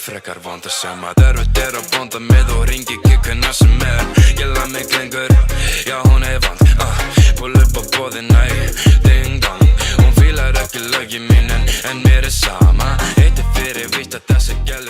frekar vond að sem að erfitt að bonda með og ringi kikkuna sem ég lað mig lengur, já hún vant pull upp á boðina í ding dong. Hún fílar ekki lögin mín en mér sama. Eitt fyrir víst að þessi gæl